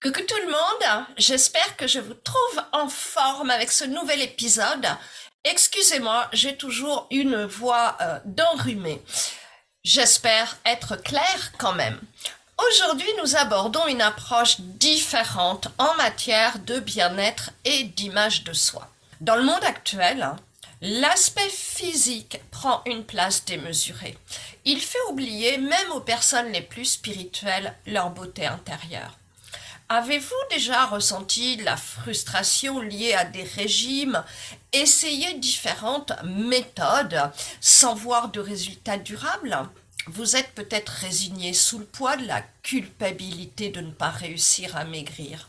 Coucou tout le monde, j'espère que je vous trouve en forme avec ce nouvel épisode. Excusez-moi, j'ai toujours une voix d'enrhumé. J'espère être claire quand même. Aujourd'hui, nous abordons une approche différente en matière de bien-être et d'image de soi. Dans le monde actuel, l'aspect physique prend une place démesurée. Il fait oublier, même aux personnes les plus spirituelles, leur beauté intérieure. Avez-vous déjà ressenti de la frustration liée à des régimes, essayé différentes méthodes sans voir de résultats durables? Vous êtes peut-être résigné sous le poids de la culpabilité de ne pas réussir à maigrir.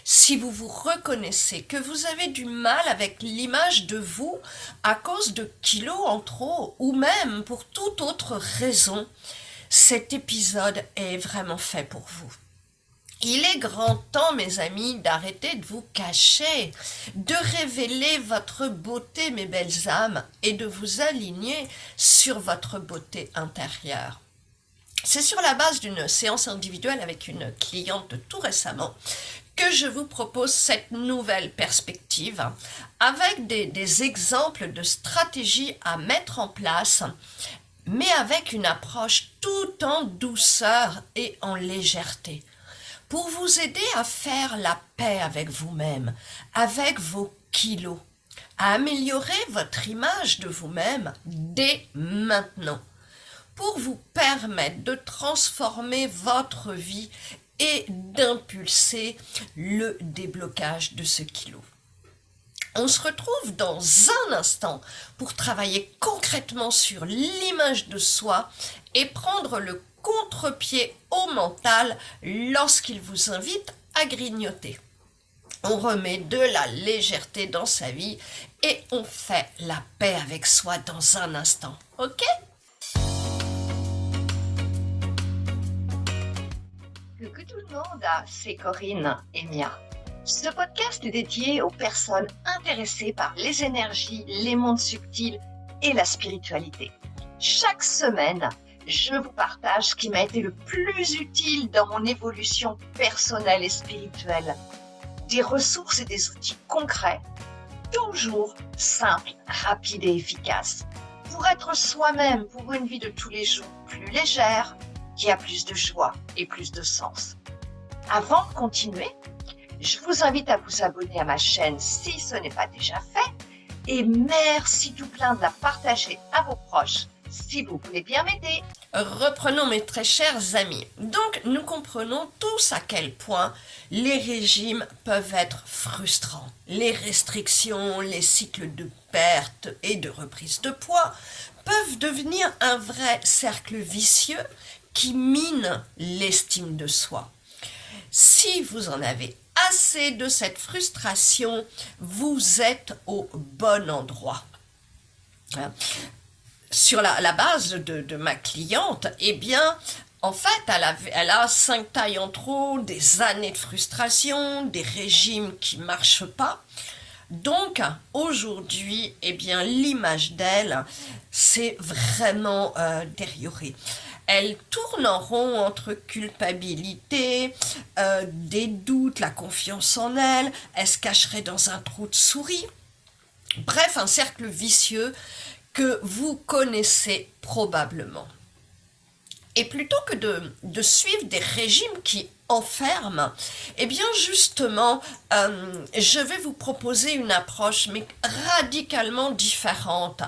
Si vous vous reconnaissez que vous avez du mal avec l'image de vous à cause de kilos en trop ou même pour toute autre raison, cet épisode est vraiment fait pour vous. Il est grand temps, mes amis, d'arrêter de vous cacher, de révéler votre beauté, mes belles âmes, et de vous aligner sur votre beauté intérieure. C'est sur la base d'une séance individuelle avec une cliente tout récemment que je vous propose cette nouvelle perspective avec des exemples de stratégies à mettre en place, mais avec une approche tout en douceur et en légèreté, pour vous aider à faire la paix avec vous-même, avec vos kilos, à améliorer votre image de vous-même dès maintenant, pour vous permettre de transformer votre vie et d'impulser le déblocage de ce kilo. On se retrouve dans un instant pour travailler concrètement sur l'image de soi et prendre le contre-pied au mental lorsqu'il vous invite à grignoter. On remet de la légèreté dans sa vie et on fait la paix avec soi dans un instant. Ok? Coucou tout le monde, c'est Corinne et Mia. Ce podcast est dédié aux personnes intéressées par les énergies, les mondes subtils et la spiritualité. Chaque semaine, je vous partage ce qui m'a été le plus utile dans mon évolution personnelle et spirituelle. Des ressources et des outils concrets, toujours simples, rapides et efficaces, pour être soi-même, pour une vie de tous les jours plus légère, qui a plus de joie et plus de sens. Avant de continuer, je vous invite à vous abonner à ma chaîne si ce n'est pas déjà fait et merci tout plein de la partager à vos proches si vous voulez bien m'aider. Reprenons mes très chers amis. Donc nous comprenons tous à quel point les régimes peuvent être frustrants. Les restrictions, les cycles de perte et de reprise de poids peuvent devenir un vrai cercle vicieux qui mine l'estime de soi. Si vous en avez assez de cette frustration, vous êtes au bon endroit. Sur la base de ma cliente, eh bien, en fait, elle a 5 tailles en trop, des années de frustration, des régimes qui ne marchent pas. Donc, aujourd'hui, eh bien, l'image d'elle s'est vraiment détériorée. Elle tourne en rond entre culpabilité, des doutes, la confiance en elle, elle se cacherait dans un trou de souris. Bref, un cercle vicieux que vous connaissez probablement. Et plutôt que de suivre des régimes qui enferment, eh bien justement, je vais vous proposer une approche mais radicalement différente,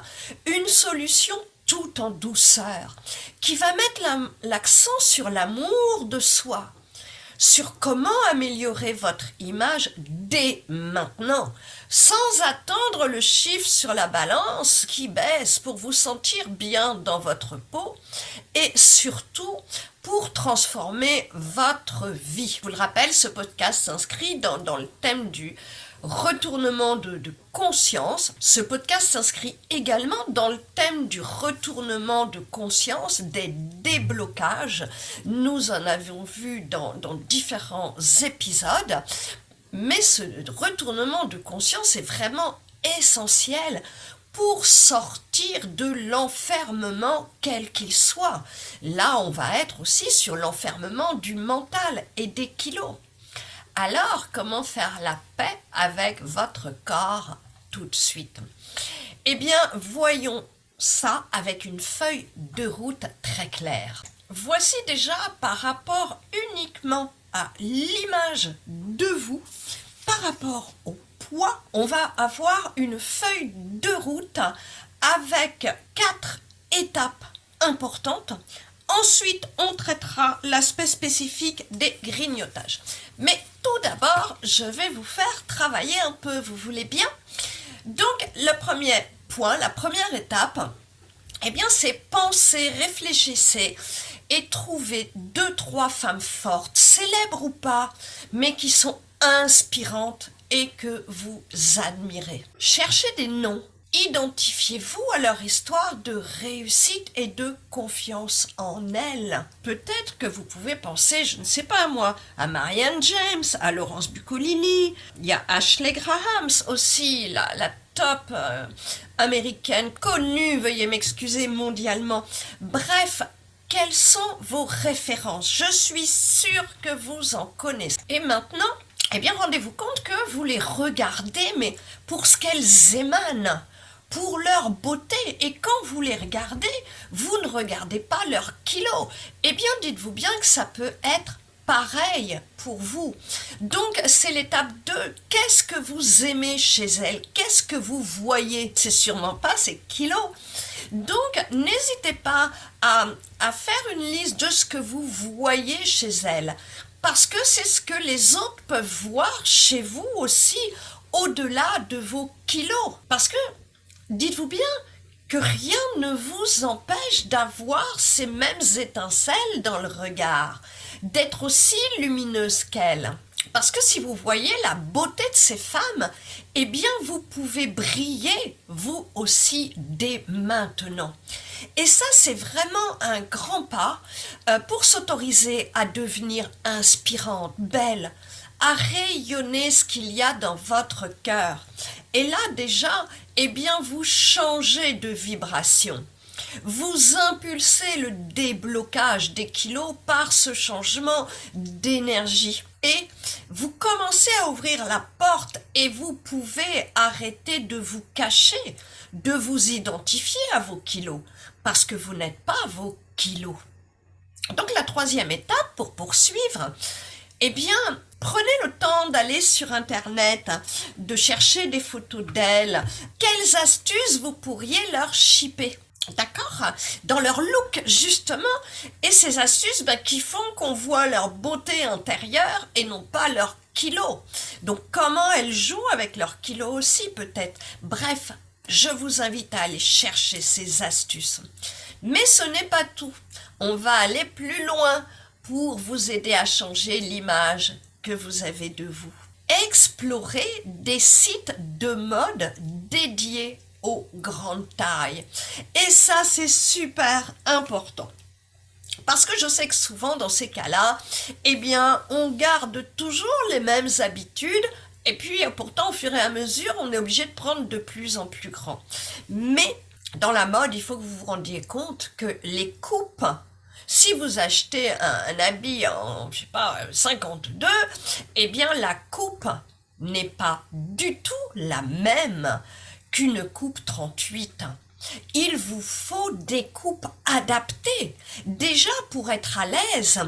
une solution tout en douceur, qui va mettre l'accent sur l'amour de soi, sur comment améliorer votre image dès maintenant, sans attendre le chiffre sur la balance qui baisse pour vous sentir bien dans votre peau et surtout pour transformer votre vie. Je vous le rappelle, ce podcast s'inscrit dans le thème du retournement de conscience. Ce podcast s'inscrit également dans le thème du retournement de conscience, des déblocages. Nous en avons vu dans différents épisodes, mais ce retournement de conscience est vraiment essentiel pour sortir de l'enfermement quel qu'il soit. Là, on va être aussi sur l'enfermement du mental et des kilos. Alors, comment faire la paix avec votre corps tout de suite? Eh bien, voyons ça avec une feuille de route très claire. Voici déjà par rapport uniquement à l'image de vous, par rapport au poids, on va avoir une feuille de route avec 4 étapes importantes. Ensuite, on traitera l'aspect spécifique des grignotages. Mais tout d'abord, je vais vous faire travailler un peu, vous voulez bien? Donc, le premier point, la première étape, eh bien, c'est penser, réfléchissez et trouver 2-3 femmes fortes, célèbres ou pas, mais qui sont inspirantes et que vous admirez. Cherchez des noms. Identifiez-vous à leur histoire de réussite et de confiance en elles. Peut-être que vous pouvez penser, je ne sais pas moi, à Marianne James, à Laurence Bucolini, il y a Ashley Graham aussi, la top américaine, connue, veuillez m'excuser, mondialement. Bref, quelles sont vos références? Je suis sûre que vous en connaissez. Et maintenant, eh bien, rendez-vous compte que vous les regardez, mais pour ce qu'elles émanent, pour leur beauté. Et quand vous les regardez, vous ne regardez pas leur kilo. Eh bien, dites-vous bien que ça peut être pareil pour vous. Donc, c'est l'étape 2. Qu'est-ce que vous aimez chez elles? Qu'est-ce que vous voyez? C'est sûrement pas ces kilos. Donc, n'hésitez pas à faire une liste de ce que vous voyez chez elles. Parce que c'est ce que les autres peuvent voir chez vous aussi, au-delà de vos kilos. Parce que, dites-vous bien que rien ne vous empêche d'avoir ces mêmes étincelles dans le regard, d'être aussi lumineuse qu'elles. Parce que si vous voyez la beauté de ces femmes, eh bien vous pouvez briller vous aussi dès maintenant. Et ça, c'est vraiment un grand pas pour s'autoriser à devenir inspirante, belle, à rayonner ce qu'il y a dans votre cœur. Et là déjà, eh bien vous changez de vibration. Vous impulsez le déblocage des kilos par ce changement d'énergie. Et vous commencez à ouvrir la porte et vous pouvez arrêter de vous cacher, de vous identifier à vos kilos, parce que vous n'êtes pas vos kilos. Donc la troisième étape pour poursuivre, eh bien, prenez le temps d'aller sur Internet, de chercher des photos d'elles. Quelles astuces vous pourriez leur shipper? D'accord? Dans leur look, justement, et ces astuces qui font qu'on voit leur beauté intérieure et non pas leur kilos. Donc, comment elles jouent avec leur kilos aussi, peut-être. Bref, je vous invite à aller chercher ces astuces. Mais ce n'est pas tout. On va aller plus loin pour vous aider à changer l'image que vous avez de vous. Explorez des sites de mode dédiés aux grandes tailles. Et ça, c'est super important. Parce que je sais que souvent, dans ces cas-là, eh bien, on garde toujours les mêmes habitudes. Et puis, pourtant, au fur et à mesure, on est obligé de prendre de plus en plus grand. Mais, dans la mode, il faut que vous vous rendiez compte que les coupes, si vous achetez un habit en, je sais pas, 52, eh bien, la coupe n'est pas du tout la même qu'une coupe 38. Il vous faut des coupes adaptées, déjà pour être à l'aise,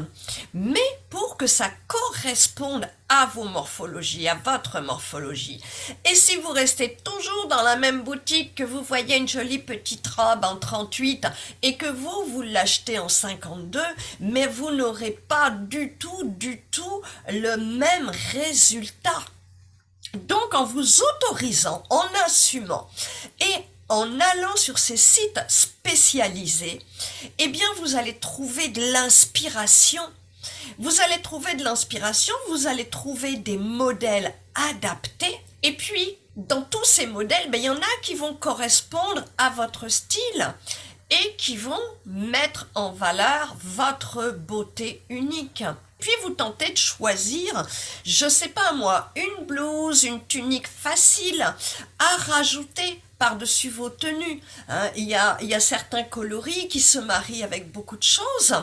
mais pour que ça corresponde à vos morphologies, à votre morphologie. Et si vous restez toujours dans la même boutique, que vous voyez une jolie petite robe en 38 et que vous l'achetez en 52, mais vous n'aurez pas du tout le même résultat. Donc, en vous autorisant, en assumant et en allant sur ces sites spécialisés, eh bien, vous allez trouver de l'inspiration. Vous allez trouver de l'inspiration, vous allez trouver des modèles adaptés. Et puis, dans tous ces modèles, il y en a qui vont correspondre à votre style et qui vont mettre en valeur votre beauté unique. Puis vous tentez de choisir, je sais pas moi, une blouse, une tunique facile à rajouter par-dessus vos tenues. Hein. Il y a certains coloris qui se marient avec beaucoup de choses.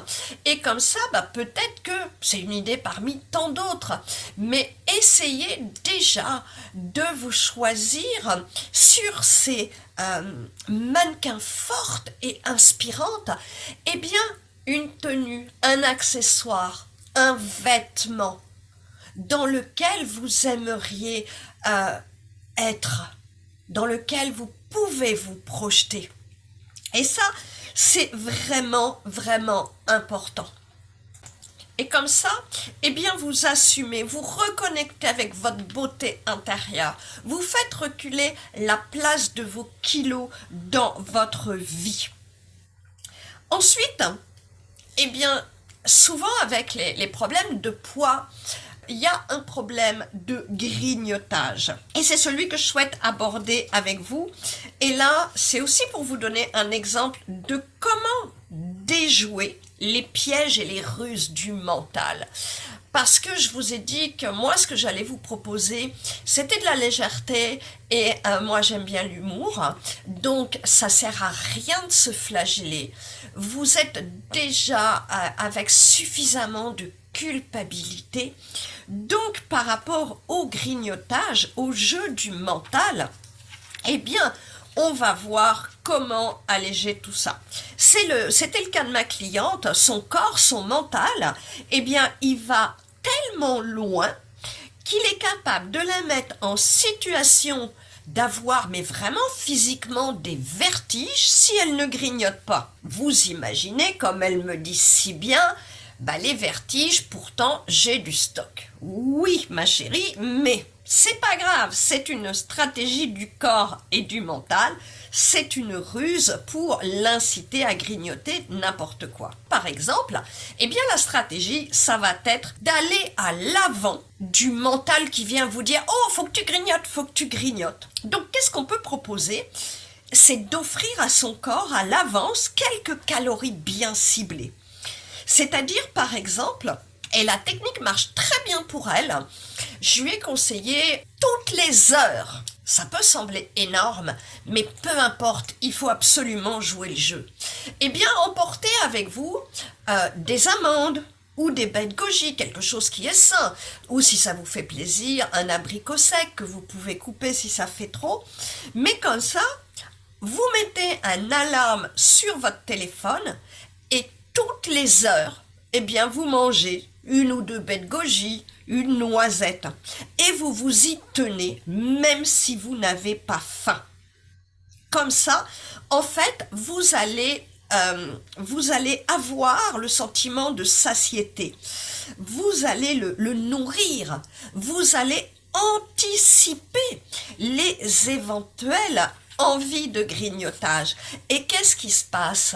Et comme ça, peut-être que c'est une idée parmi tant d'autres. Mais essayez déjà de vous choisir sur ces mannequins fortes et inspirantes. Eh bien, une tenue, un accessoire, un vêtement dans lequel vous aimeriez être, dans lequel vous pouvez vous projeter. Et ça, c'est vraiment, vraiment important. Et comme ça, eh bien, vous assumez, vous reconnectez avec votre beauté intérieure. Vous faites reculer la place de vos kilos dans votre vie. Ensuite, eh bien, souvent avec les problèmes de poids, il y a un problème de grignotage. Et c'est celui que je souhaite aborder avec vous. Et là, c'est aussi pour vous donner un exemple de comment déjouer les pièges et les ruses du mental. Parce que je vous ai dit que moi, ce que j'allais vous proposer, c'était de la légèreté et moi, j'aime bien l'humour. Donc, ça sert à rien de se flageller. Vous êtes déjà avec suffisamment de culpabilité. Donc, par rapport au grignotage, au jeu du mental, eh bien, on va voir comment alléger tout ça. C'était le cas de ma cliente, son corps, son mental, eh bien, il va tellement loin qu'il est capable de la mettre en situation d'avoir, mais vraiment physiquement, des vertiges si elle ne grignote pas. Vous imaginez, comme elle me dit si bien, les vertiges, pourtant, j'ai du stock. Oui, ma chérie, mais c'est pas grave, c'est une stratégie du corps et du mental, c'est une ruse pour l'inciter à grignoter n'importe quoi. Par exemple, eh bien la stratégie, ça va être d'aller à l'avant du mental qui vient vous dire « Oh, faut que tu grignotes, faut que tu grignotes ». Donc, qu'est-ce qu'on peut proposer ? C'est d'offrir à son corps à l'avance quelques calories bien ciblées. C'est-à-dire, par exemple, et la technique marche très bien pour elle, je lui ai conseillé toutes les heures. Ça peut sembler énorme, mais peu importe, il faut absolument jouer le jeu. Eh bien, emportez avec vous des amandes ou des baies de goji, quelque chose qui est sain. Ou si ça vous fait plaisir, un abricot sec que vous pouvez couper si ça fait trop. Mais comme ça, vous mettez un alarme sur votre téléphone et toutes les heures, eh bien, vous mangez une ou deux baies de goji, une noisette. Et vous vous y tenez, même si vous n'avez pas faim. Comme ça, en fait, vous allez avoir le sentiment de satiété. Vous allez le nourrir. Vous allez anticiper les éventuelles envie de grignotage. Et qu'est-ce qui se passe?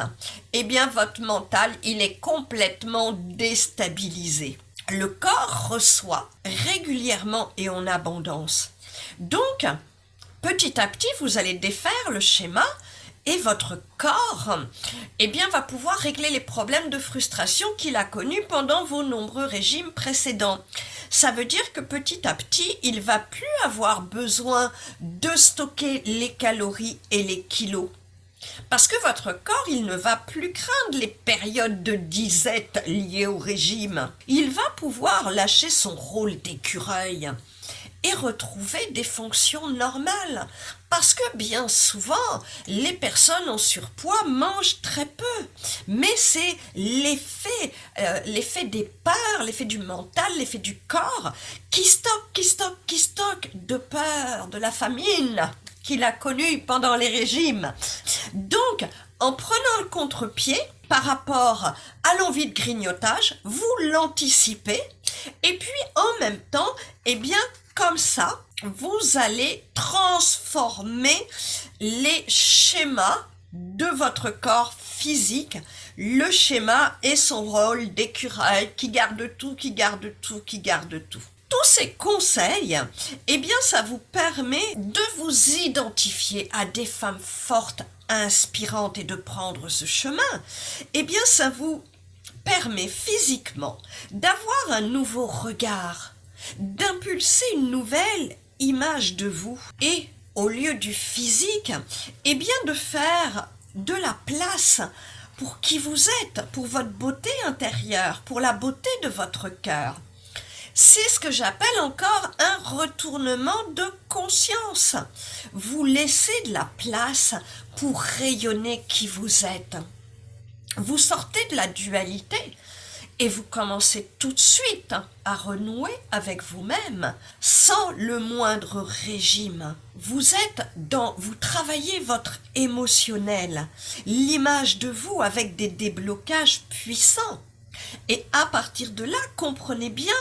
Eh bien, votre mental, il est complètement déstabilisé. Le corps reçoit régulièrement et en abondance. Donc, petit à petit, vous allez défaire le schéma et votre corps, eh bien, va pouvoir régler les problèmes de frustration qu'il a connus pendant vos nombreux régimes précédents. Ça veut dire que petit à petit, il va plus avoir besoin de stocker les calories et les kilos. Parce que votre corps, il ne va plus craindre les périodes de disette liées au régime. Il va pouvoir lâcher son rôle d'écureuil et retrouver des fonctions normales. Parce que bien souvent, les personnes en surpoids mangent très peu. Mais c'est l'effet des peurs, l'effet du mental, l'effet du corps qui stocke de peur, de la famine qu'il a connue pendant les régimes. Donc, en prenant le contre-pied par rapport à l'envie de grignotage, vous l'anticipez et puis en même temps, eh bien, comme ça, vous allez transformer les schémas de votre corps physique, le schéma et son rôle d'écureuil qui garde tout, qui garde tout, qui garde tout. Tous ces conseils, eh bien, ça vous permet de vous identifier à des femmes fortes, inspirantes et de prendre ce chemin. Eh bien, ça vous permet physiquement d'avoir un nouveau regard, d'impulser une nouvelle image de vous et au lieu du physique, eh bien de faire de la place pour qui vous êtes, pour votre beauté intérieure, pour la beauté de votre cœur. C'est ce que j'appelle encore un retournement de conscience. Vous laissez de la place pour rayonner qui vous êtes. Vous sortez de la dualité et vous commencez tout de suite à renouer avec vous-même sans le moindre régime. Vous travaillez votre émotionnel, l'image de vous avec des déblocages puissants. Et à partir de là, comprenez bien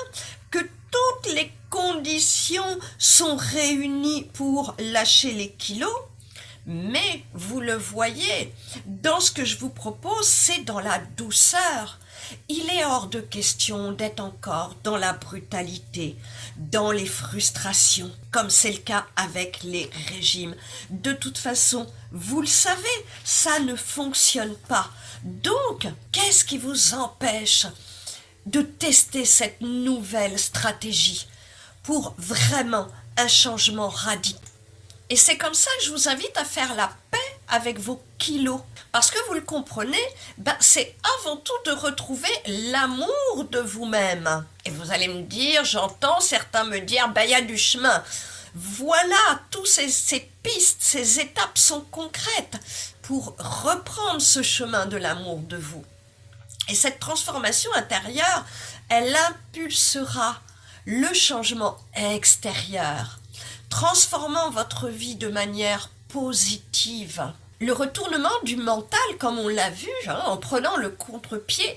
que toutes les conditions sont réunies pour lâcher les kilos. Mais vous le voyez, dans ce que je vous propose, c'est dans la douceur. Il est hors de question d'être encore dans la brutalité, dans les frustrations, comme c'est le cas avec les régimes. De toute façon, vous le savez, ça ne fonctionne pas. Donc, qu'est-ce qui vous empêche de tester cette nouvelle stratégie pour vraiment un changement radical? Et c'est comme ça que je vous invite à faire la paix avec vos kilos. Parce que vous le comprenez, c'est avant tout de retrouver l'amour de vous-même. Et vous allez me dire, j'entends certains me dire, il y a du chemin. Voilà, toutes ces pistes, ces étapes sont concrètes pour reprendre ce chemin de l'amour de vous. Et cette transformation intérieure, elle impulsera le changement extérieur, transformant votre vie de manière positive. Le retournement du mental, comme on l'a vu, en prenant le contre-pied,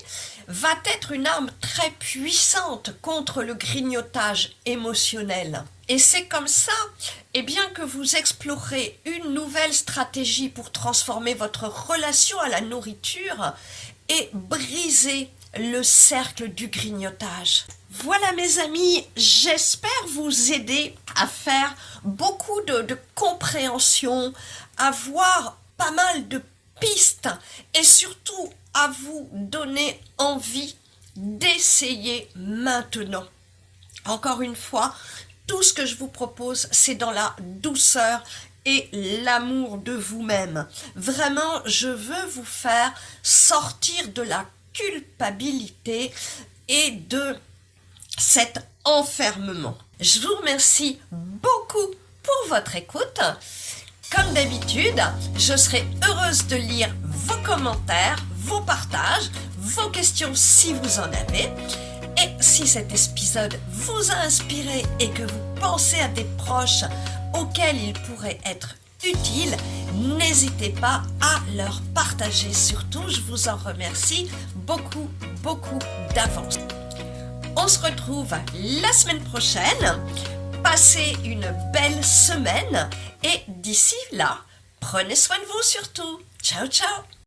va être une arme très puissante contre le grignotage émotionnel. Et c'est comme ça, que vous explorez une nouvelle stratégie pour transformer votre relation à la nourriture et briser le cercle du grignotage. Voilà mes amis, j'espère vous aider à faire beaucoup de compréhension, à voir pas mal de pistes et surtout à vous donner envie d'essayer maintenant. Encore une fois, tout ce que je vous propose, c'est dans la douceur et l'amour de vous-même. Vraiment, je veux vous faire sortir de la culpabilité et de cet enfermement. Je vous remercie beaucoup pour votre écoute. Comme d'habitude, je serai heureuse de lire vos commentaires, vos partages, vos questions si vous en avez. Et si cet épisode vous a inspiré et que vous pensez à des proches auxquels il pourrait être utile, n'hésitez pas à leur partager. Surtout, je vous en remercie beaucoup d'avance. On se retrouve la semaine prochaine. Passez une belle semaine et d'ici là, prenez soin de vous surtout. Ciao, ciao!